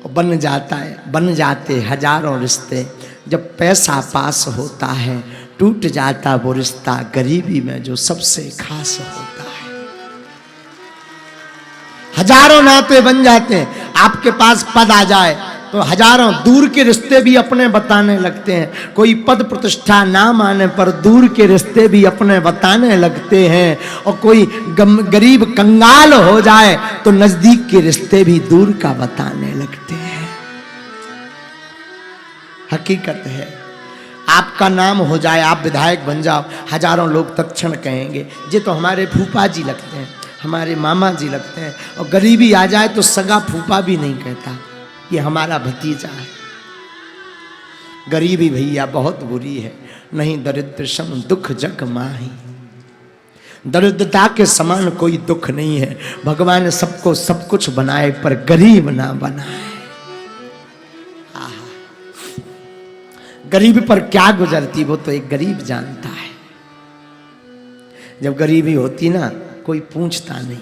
बन जाते हजारों रिश्ते। जब पैसा पास होता है टूट जाता वो रिश्ता गरीबी में जो सबसे खास होता है। हजारों नाते बन जाते हैं। आपके पास पद आ जाए तो हजारों दूर के रिश्ते भी अपने बताने लगते हैं। कोई पद प्रतिष्ठा ना माने पर दूर के रिश्ते भी अपने बताने लगते हैं। और कोई गरीब कंगाल हो जाए तो नजदीक के रिश्ते भी दूर का बताने लगते हैं। हकीकत है। आपका नाम हो जाए, आप विधायक बन जाओ, हजारों लोग तत्क्षण कहेंगे ये तो हमारे फूफा जी लगते हैं, हमारे मामा जी लगते हैं। और गरीबी आ जाए तो सगा फूफा भी नहीं कहता, ये हमारा भतीजा है। गरीबी भैया बहुत बुरी है। नहीं दरिद्र सम दुख जग माही। दरिद्रता के समान कोई दुख नहीं है। भगवान सबको सब कुछ बनाए पर गरीब ना बनाए। गरीब पर क्या गुजरती वो तो एक गरीब जानता है। जब गरीबी होती ना कोई पूछता नहीं,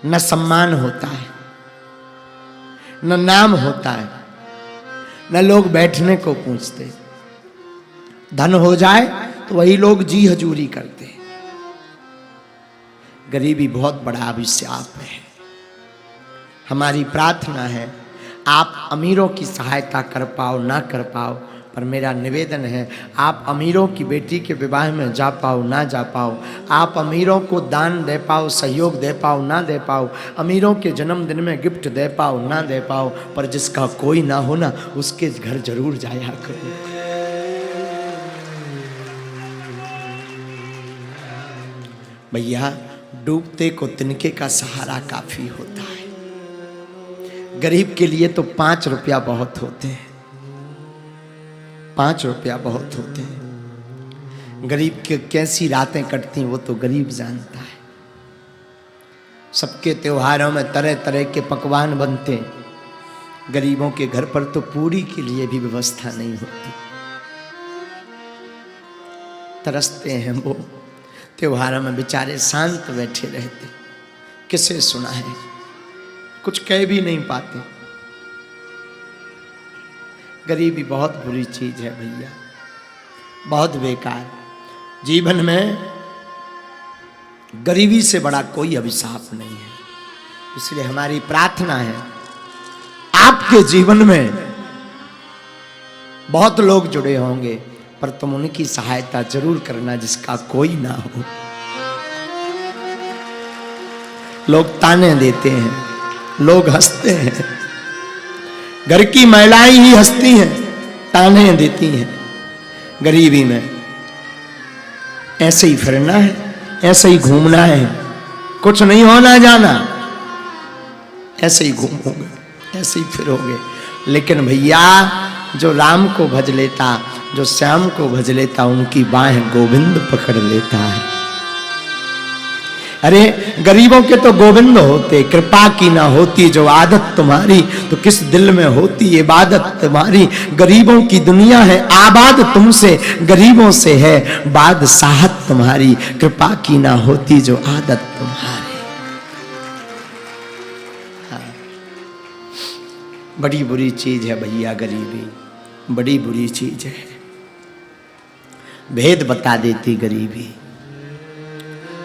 न सम्मान होता है, न नाम होता है, न लोग बैठने को पूछते। धन हो जाए तो वही लोग जी हजूरी करते। गरीबी बहुत बड़ा अभिशाप है। हमारी प्रार्थना है आप अमीरों की सहायता कर पाओ ना कर पाओ, पर मेरा निवेदन है आप अमीरों की बेटी के विवाह में जा पाओ ना जा पाओ, आप अमीरों को दान दे पाओ, सहयोग दे पाओ ना दे पाओ, अमीरों के जन्मदिन में गिफ्ट दे पाओ ना दे पाओ, पर जिसका कोई ना हो ना उसके घर जरूर जाया करो। भैया डूबते को तिनके का सहारा काफी होता है। गरीब के लिए तो 5 रुपया बहुत होते हैं। 5 रुपया बहुत होते हैं। गरीब के कैसी रातें कटती वो तो गरीब जानता है। सबके त्योहारों में तरह तरह के पकवान बनते, गरीबों के घर पर तो पूरी के लिए भी व्यवस्था नहीं होती। तरसते हैं वो, त्योहारों में बेचारे शांत बैठे रहते। किसे सुना है, कुछ कह भी नहीं पाते। गरीबी बहुत बुरी चीज है भैया, बहुत बेकार। जीवन में गरीबी से बड़ा कोई अभिशाप नहीं है। इसलिए हमारी प्रार्थना है आपके जीवन में बहुत लोग जुड़े होंगे, पर तुम उनकी सहायता जरूर करना जिसका कोई ना हो। लोग ताने देते हैं, लोग हंसते हैं, घर की महिलाएं ही हंसती हैं, ताने देती हैं। गरीबी में ऐसे ही फिरना है, ऐसे ही घूमना है, कुछ नहीं होना जाना, ऐसे ही घूमोगे, ऐसे ही फिरोगे। लेकिन भैया जो राम को भज लेता, जो श्याम को भज लेता, उनकी बाहें गोविंद पकड़ लेता है। अरे गरीबों के तो गोविंद होते, कृपा की ना होती जो आदत तुम्हारी, तो किस दिल में होती इबादत तुम्हारी। गरीबों की दुनिया है आबाद तुमसे, गरीबों से है बादशाहत तुम्हारी। कृपा की ना होती जो आदत तुम्हारी। हाँ। बड़ी बुरी चीज है भैया गरीबी, बड़ी बुरी चीज है। भेद बता देती गरीबी।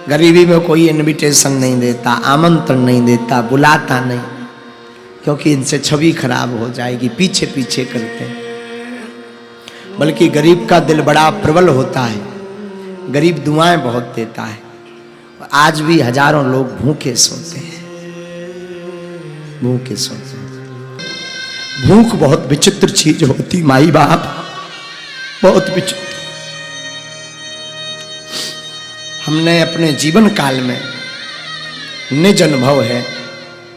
गरीबी में कोई इनविटेशन नहीं देता, आमंत्रण नहीं देता, बुलाता नहीं, क्योंकि इनसे छवि खराब हो जाएगी, पीछे पीछे करते हैं। बल्कि गरीब का दिल बड़ा प्रबल होता है, गरीब दुआएं बहुत देता है। आज भी हजारों लोग भूखे सोते हैं, भूखे सोते हैं। भूख बहुत विचित्र चीज होती माई बाप, बहुत विचित्र। हमने अपने जीवन काल में निज अनुभव है,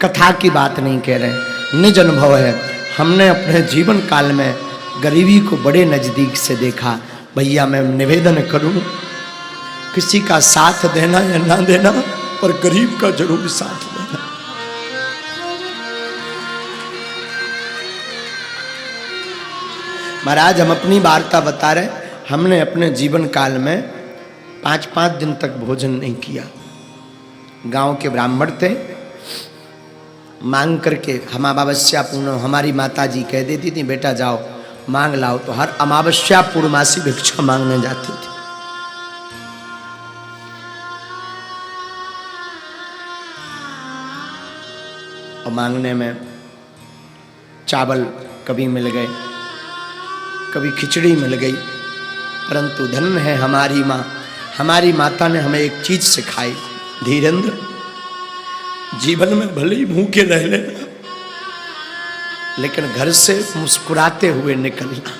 कथा की बात नहीं कह रहे, निज अनुभव है। हमने अपने जीवन काल में गरीबी को बड़े नजदीक से देखा। भैया मैं निवेदन करूं, किसी का साथ देना या ना देना, पर गरीब का जरूर साथ देना। महाराज हम अपनी वार्ता बता रहे, हमने अपने जीवन काल में 5-5 दिन तक भोजन नहीं किया। गांव के ब्राह्मण थे, मांग करके हम अमावस्या पूर्ण हमारी माता जी कह देती थी बेटा जाओ मांग लाओ, तो हर अमावस्या पूर्णमासी भिक्षा मांगने जाती थी। और मांगने में चावल कभी मिल गए, कभी खिचड़ी मिल गई, परंतु धन्य है हमारी माँ। हमारी माता ने हमें एक चीज सिखाई, धीरेन्द्र जीवन में भले ही भूखे रह लेना, लेकिन घर से मुस्कुराते हुए निकलना।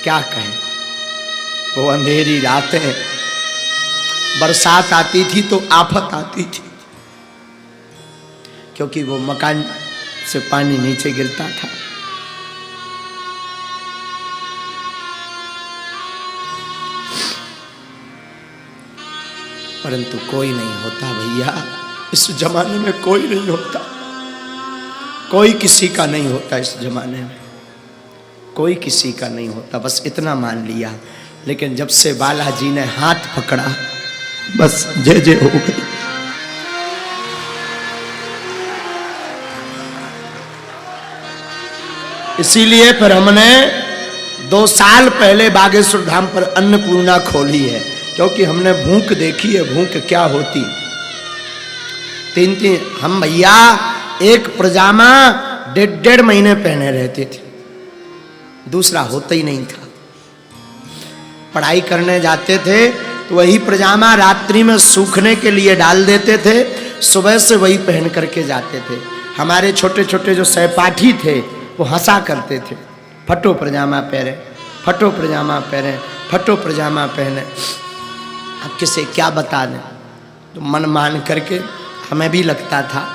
क्या कहें, वो अंधेरी रातें, बरसात आती थी तो आफत आती थी, क्योंकि वो मकान से पानी नीचे गिरता था। परंतु कोई नहीं होता भैया, इस जमाने में कोई नहीं होता, कोई किसी का नहीं होता, इस जमाने में कोई किसी का नहीं होता। बस इतना मान लिया, लेकिन जब से बालाजी ने हाथ पकड़ा बस जय जय हो गई। इसीलिए फिर हमने 2 साल पहले बागेश्वर धाम पर अन्नपूर्णा खोली है, क्योंकि हमने भूख देखी है, भूख क्या होती। 3 हम भैया एक पजामा 1.5 महीने पहने रहते थे, दूसरा होता ही नहीं था। पढ़ाई करने जाते थे तो वही पजामा रात्रि में सूखने के लिए डाल देते थे, सुबह से वही पहन करके जाते थे। हमारे छोटे छोटे जो सहपाठी थे वो हंसा करते थे, फटो पजामा पहने, फटो पजामा पहने, फटो पजामा पहने। अब किसे क्या बता दें, तो मन मान करके हमें भी लगता था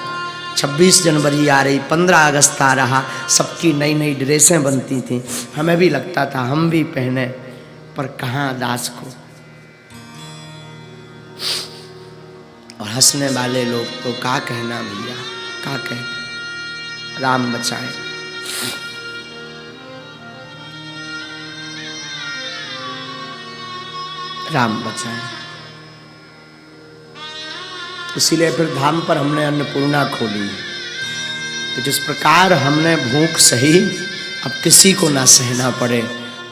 26 जनवरी आ रही, 15 अगस्त आ रहा, सबकी नई नई ड्रेसें बनती थी, हमें भी लगता था हम भी पहने, पर कहाँ दास को। और हंसने वाले लोग तो क्या कहना भैया, क्या कहना, राम बचाए। राम बचाए। इसीलिए फिर धाम पर हमने अन्नपूर्णा खोली। तो जिस प्रकार हमने भूख सही, अब किसी को ना सहना पड़े,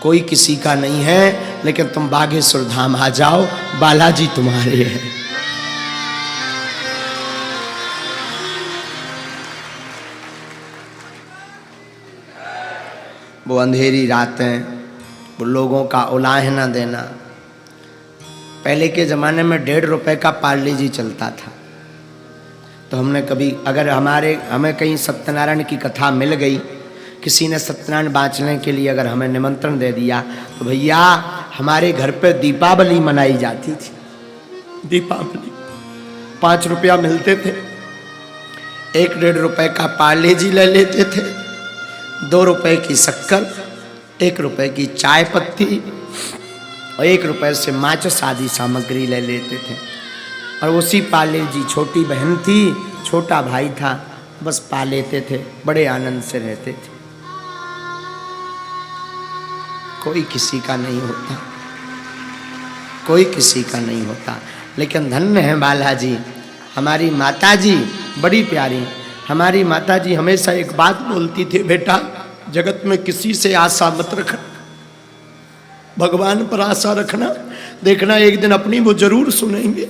कोई किसी का नहीं है, लेकिन तुम बागेश्वर धाम आ जाओ, बालाजी तुम्हारे हैं। वो अंधेरी रातें, वो लोगों का उलाहना देना। पहले के ज़माने में 1.5 रुपए का पार्ले जी चलता था, तो हमने कभी अगर हमें कहीं सत्यनारायण की कथा मिल गई, किसी ने सत्यनारायण बाँचने के लिए अगर हमें निमंत्रण दे दिया, तो भैया हमारे घर पे दीपावली मनाई जाती थी। दीपावली 5 रुपया मिलते थे, 1-1.5 रुपए का पार्ले जी ले लेते थे, 2 रुपए की शक्कर, 1 रुपए की चाय पत्ती और 1 रुपए से माचिस आदि सामग्री ले लेते थे। और उसी पाले जी, छोटी बहन थी, छोटा भाई था, बस पा लेते थे, बड़े आनंद से रहते थे। कोई किसी का नहीं होता, कोई किसी का नहीं होता। लेकिन धन्य है बालाजी, हमारी माता जी बड़ी प्यारी। हमारी माता जी हमेशा एक बात बोलती थी, बेटा जगत में किसी से आशा मत रखना, भगवान पर आशा रखना, देखना एक दिन अपनी वो जरूर सुनेंगे।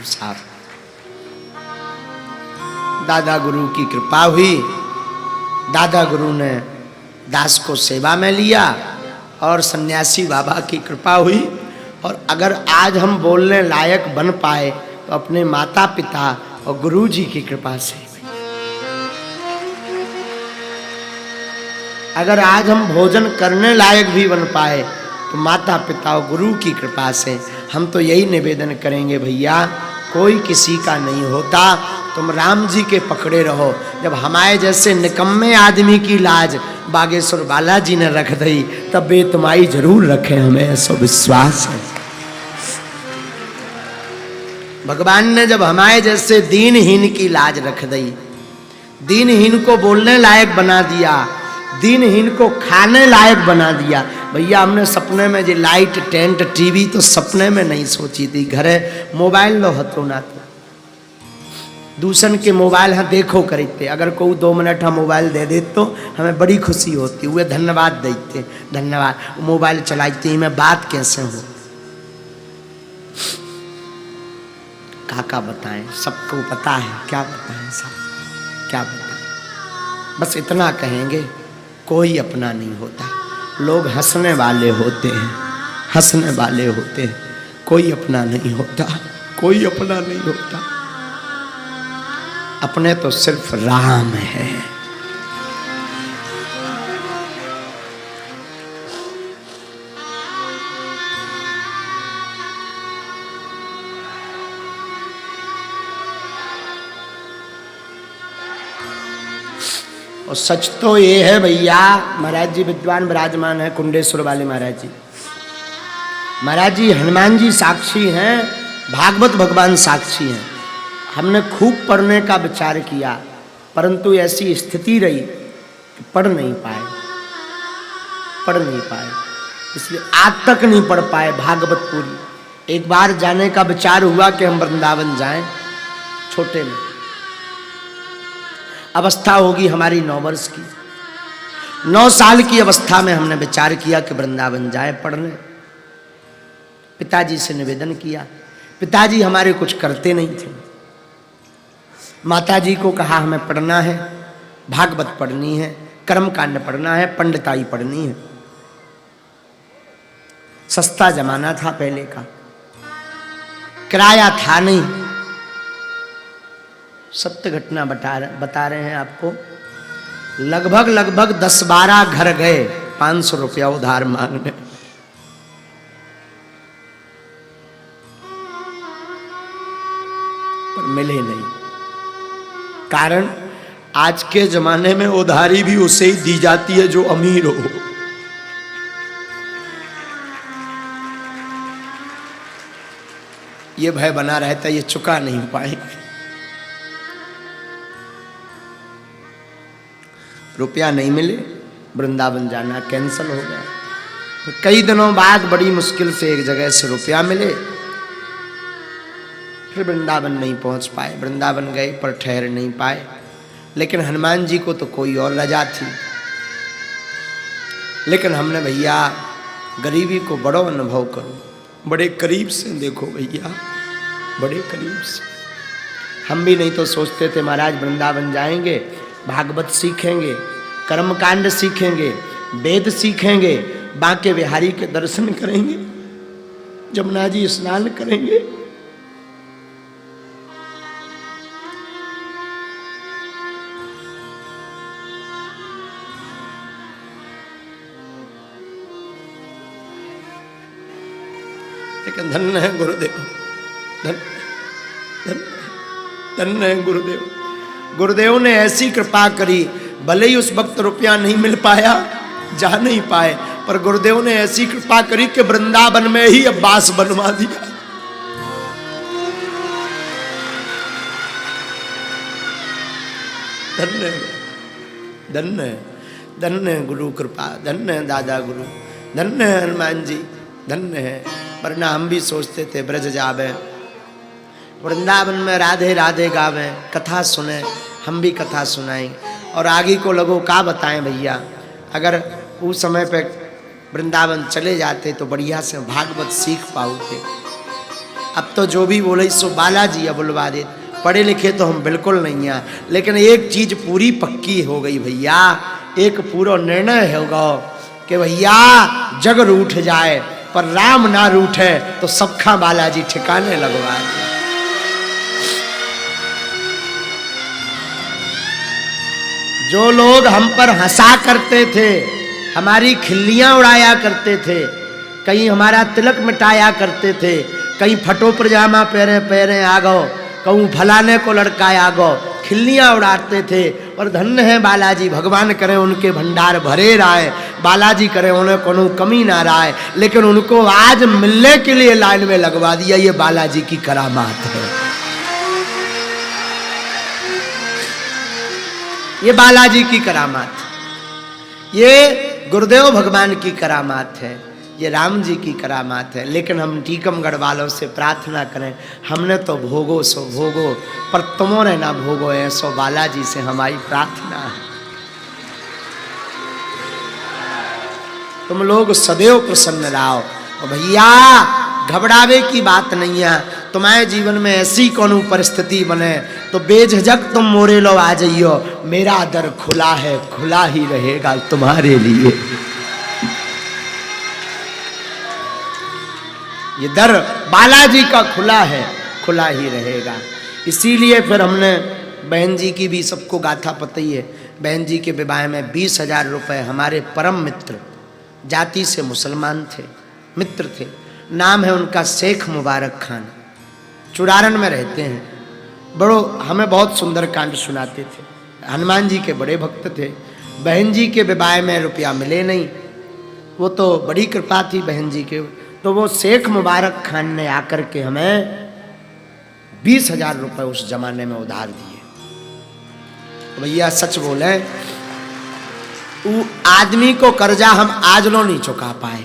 साहब दादा गुरु की कृपा हुई, दादा गुरु ने दास को सेवा में लिया और सन्यासी बाबा की कृपा हुई। और अगर आज हम बोलने लायक बन पाए तो अपने माता पिता और गुरु जी की कृपा से। अगर आज हम भोजन करने लायक भी बन पाए तो माता पिता और गुरु की कृपा से। हम तो यही निवेदन करेंगे, भैया कोई किसी का नहीं होता, तुम राम जी के पकड़े रहो। जब हमारे जैसे निकम्मे आदमी की लाज बागेश्वर बालाजी ने रख दी, तब वे तुम्हारी जरूर रखे, हमें ऐसा विश्वास है। भगवान ने जब हमारे जैसे दीनहीन की लाज रख दी, दीनहीन को बोलने लायक बना दिया, दीनहीन को खाने लायक बना दिया। भैया हमने सपने में जो लाइट टेंट टीवी तो सपने में नहीं सोची थी। घरे मोबाइल लो हतो ना तो दूसरन के मोबाइल हाँ देखो करते, अगर कोई 2 मिनट हम मोबाइल दे दे तो हमें बड़ी खुशी होती, वे धन्यवाद देते, धन्यवाद मोबाइल चलाते मैं बात कैसे हो। काका बताएं, सबको पता है, क्या बताएं साहब, क्या बताएं। बस इतना कहेंगे, कोई अपना नहीं होता, लोग हंसने वाले होते हैं, हंसने वाले होते हैं, कोई अपना नहीं होता, कोई अपना नहीं होता। अपने तो सिर्फ राम है। और सच तो ये है भैया, महाराज जी विद्वान विराजमान है कुंडेश्वर वाले महाराज जी। महाराज जी हनुमान जी साक्षी हैं, भागवत भगवान साक्षी हैं। हमने खूब पढ़ने का विचार किया, परंतु ऐसी स्थिति रही कि पढ़ नहीं पाए, पढ़ नहीं पाए, इसलिए आज तक नहीं पढ़ पाए भागवत पूरी। एक बार जाने का विचार हुआ कि हम वृंदावन जाएं, छोटे में अवस्था होगी हमारी 9 वर्ष की, 9 साल की अवस्था में हमने विचार किया कि वृंदावन जाए पढ़ने। पिताजी से निवेदन किया, पिताजी हमारे कुछ करते नहीं थे। माताजी को कहा हमें पढ़ना है, भागवत पढ़नी है, कर्मकांड पढ़ना है, पंडिताई पढ़नी है। सस्ता जमाना था पहले का, किराया था नहीं। सत्य घटना बता रहे हैं आपको। लगभग 10-12 घर गए 500 रुपया उधार मांगने, पर मिले नहीं। कारण आज के जमाने में उधारी भी उसे ही दी जाती है जो अमीर हो। ये भय बना रहता है ये चुका नहीं पाएंगे। रुपया नहीं मिले, वृंदावन जाना कैंसल हो गया। तो कई दिनों बाद बड़ी मुश्किल से एक जगह से रुपया मिले, फिर वृंदावन नहीं पहुंच पाए। वृंदावन गए पर ठहर नहीं पाए, लेकिन हनुमान जी को तो कोई और रजा थी। लेकिन हमने भैया गरीबी को बड़ो अनुभव करो, बड़े करीब से देखो भैया, बड़े करीब से। हम भी नहीं तो सोचते थे महाराज वृंदावन जाएंगे, भागवत सीखेंगे, कर्मकांड सीखेंगे, वेद सीखेंगे, बांके बिहारी के दर्शन करेंगे, जमुना जी स्नान करेंगे। लेकिन धन्य है गुरुदेव, धन्य है गुरुदेव। गुरुदेव ने ऐसी कृपा करी, भले ही उस वक्त रुपया नहीं मिल पाया, जा नहीं पाए, पर गुरुदेव ने ऐसी कृपा करी कि वृंदावन में ही अब्बास बनवा दिया। धन्य धन्य धन्य गुरु कृपा, धन्य दादा गुरु, धन्य हनुमान जी, धन्य है। वरना हम भी सोचते थे ब्रज जावे, वृंदावन में राधे राधे गावे, कथा सुने, हम भी कथा सुनाएं। और आगे को लोगों का बताएं भैया, अगर उस समय पे वृंदावन चले जाते तो बढ़िया से भागवत सीख पाओगे। अब तो जो भी बोले सो बालाजी अब बुलवा दे, पढ़े लिखे तो हम बिल्कुल नहीं हैं, लेकिन एक चीज पूरी पक्की हो गई भैया, एक पूरा निर्णय होगा कि भैया जग रूठ जाए पर राम ना रूठे तो सबका बालाजी ठिकाने लगवा दे। जो लोग हम पर हंसा करते थे, हमारी खिल्लियां उड़ाया करते थे, कहीं हमारा तिलक मिटाया करते थे, कहीं फटो पजामा पहरे पहरे आ गो, कहूँ फलाने को लड़का आ गो, खिल्लियां उड़ाते थे। और धन्य है बालाजी, भगवान करे उनके भंडार भरे रहे, बालाजी करे उन्हें कोनो कमी ना रहे, लेकिन उनको आज मिलने के लिए लाइन में लगवा दिया, ये बालाजी की करामात है। ये बालाजी की करामात, ये गुरुदेव भगवान की करामात है, ये राम जी की करामात है। लेकिन हम टीकमगढ़ वालों से प्रार्थना करें, हमने तो भोगो सो भोगो, पर तुमों ने ना भोगो ऐसो बालाजी से हमारी प्रार्थना है। तुम लोग सदैव प्रसन्न रहो। भैया घबरावे की बात नहीं है। तुम्हारे जीवन में ऐसी कौन परिस्थिति बने तो बेझिझक तुम मोरे लो आ जाइयो, मेरा दर खुला है, खुला ही रहेगा तुम्हारे लिए। ये दर बालाजी का खुला है, खुला ही रहेगा। इसीलिए फिर हमने बहन जी की भी सबको गाथा पता ही है। बहन जी के विवाह में 20,000 रुपए हमारे परम मित्र, जाति से मुसलमान थे, मित्र थे, नाम है उनका शेख मुबारक खान, चुरारन में रहते हैं। बड़ो हमें बहुत सुंदर कांड सुनाते थे, हनुमान जी के बड़े भक्त थे। बहन जी के विवाह में रुपया मिले नहीं, वो तो बड़ी कृपा थी बहन जी के, तो वो शेख मुबारक खान ने आकर के हमें 20,000 रुपए उस जमाने में उधार दिए। तो भैया सच बोले, वो आदमी को कर्जा हम आज लो नहीं चुका पाए।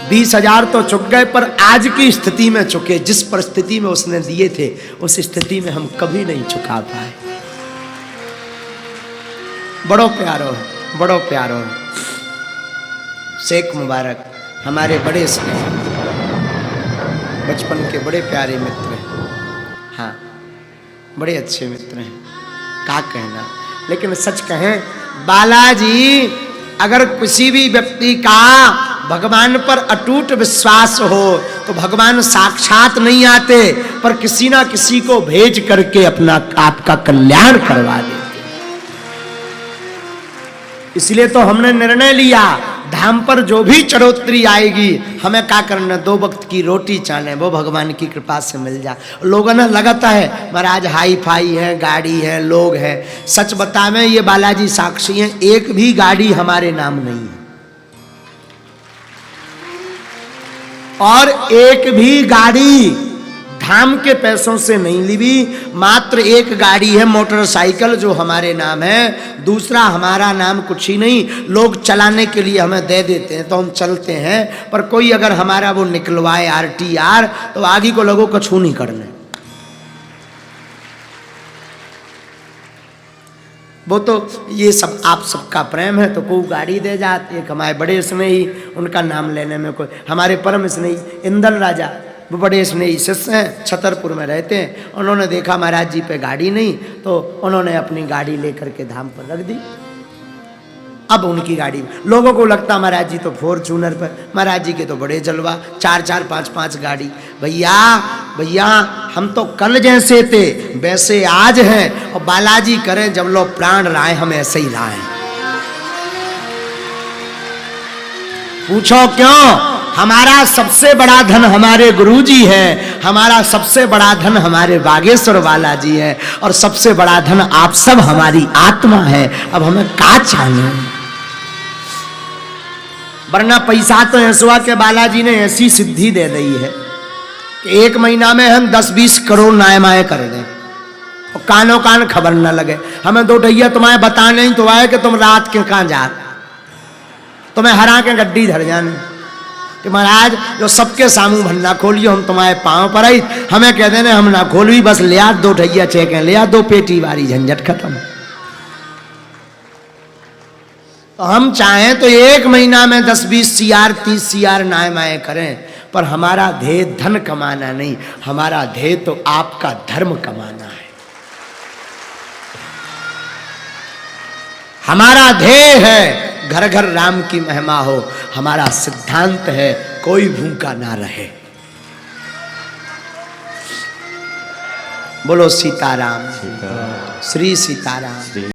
20,000 तो चुक गए, पर आज की स्थिति में चुके। जिस परिस्थिति में उसने दिए थे उस स्थिति में हम कभी नहीं चुका पाए। बड़ो प्यारो है, बड़ो प्यारो है। शेख मुबारक हमारे बड़े स्नेह, बचपन के बड़े प्यारे मित्र हैं। हाँ, बड़े अच्छे मित्र हैं, क्या कहना। लेकिन सच कहें, बालाजी अगर किसी भी व्यक्ति का भगवान पर अटूट विश्वास हो तो भगवान साक्षात नहीं आते, पर किसी ना किसी को भेज करके अपना आपका कल्याण करवा देते। इसलिए तो हमने निर्णय लिया, धाम पर जो भी चढ़ोतरी आएगी हमें क्या करना, 2 वक्त की रोटी चाहे वो भगवान की कृपा से मिल जाए। लोगों ने लगाता है महाराज हाई फाई है, गाड़ी है, लोग है। सच बतावें, ये बालाजी साक्षी हैं, एक भी गाड़ी हमारे नाम नहीं है और एक भी गाड़ी धाम के पैसों से नहीं ली। मात्र एक गाड़ी है मोटरसाइकिल जो हमारे नाम है, दूसरा हमारा नाम कुछ ही नहीं। लोग चलाने के लिए हमें दे देते हैं तो हम चलते हैं, पर कोई अगर हमारा वो निकलवाए RTR तो आगे को लोगों को छू नहीं करने। वो तो ये सब आप सबका प्रेम है तो कोई गाड़ी दे जाते। एक हमारे बड़े स्नेही, उनका नाम लेने में कोई, हमारे परम स्नेही इंदल राजा, वो बड़े स्नेही शिष्य हैं, छतरपुर में रहते हैं। उन्होंने देखा महाराज जी पे गाड़ी नहीं तो उन्होंने अपनी गाड़ी लेकर के धाम पर रख दी। अब उनकी गाड़ी, लोगों को लगता महाराज जी तो फॉर्च्यूनर पर, महाराज जी के तो बड़े जलवा, 4-4, 5-5 गाड़ी। भैया भैया हम तो कल जैसे थे वैसे आज हैं, और बालाजी करें जब लोग प्राण लाए हम ऐसे ही लाए। पूछो क्यों? हमारा सबसे बड़ा धन हमारे गुरुजी है, हमारा सबसे बड़ा धन हमारे बागेश्वर बालाजी है, और सबसे बड़ा धन आप सब हमारी आत्मा है। अब हमें क्या चाहिए? वरना पैसा तो ऐसा के बालाजी ने ऐसी सिद्धि दे दी है कि 1 महीना में हम 10-20 करोड़ नायमाए कर दें और कानों कान खबर न लगे। हमें 2 ढैया तुम्हें बता नहीं तो आए कि तुम रात के कहाँ जा, तुम्हें हरा के गड्डी धर जाने कि महाराज जो सबके सामू भन्ना खोलियो, हम तुम्हारे पाँव पर आई, हमें कह देने हम ना खोलवी, बस ले आ 2 ढैया चेकें ले आ, 2 पेटी वारी, झंझट खत्म। तो हम चाहें तो 1 महीना में 10-20 CR 30 CR नायमाए करें, पर हमारा ध्येय धन कमाना नहीं, हमारा ध्येय तो आपका धर्म कमाना है। हमारा ध्येय है घर घर राम की महिमा हो, हमारा सिद्धांत है कोई भूखा ना रहे। बोलो सीताराम, श्री सीताराम।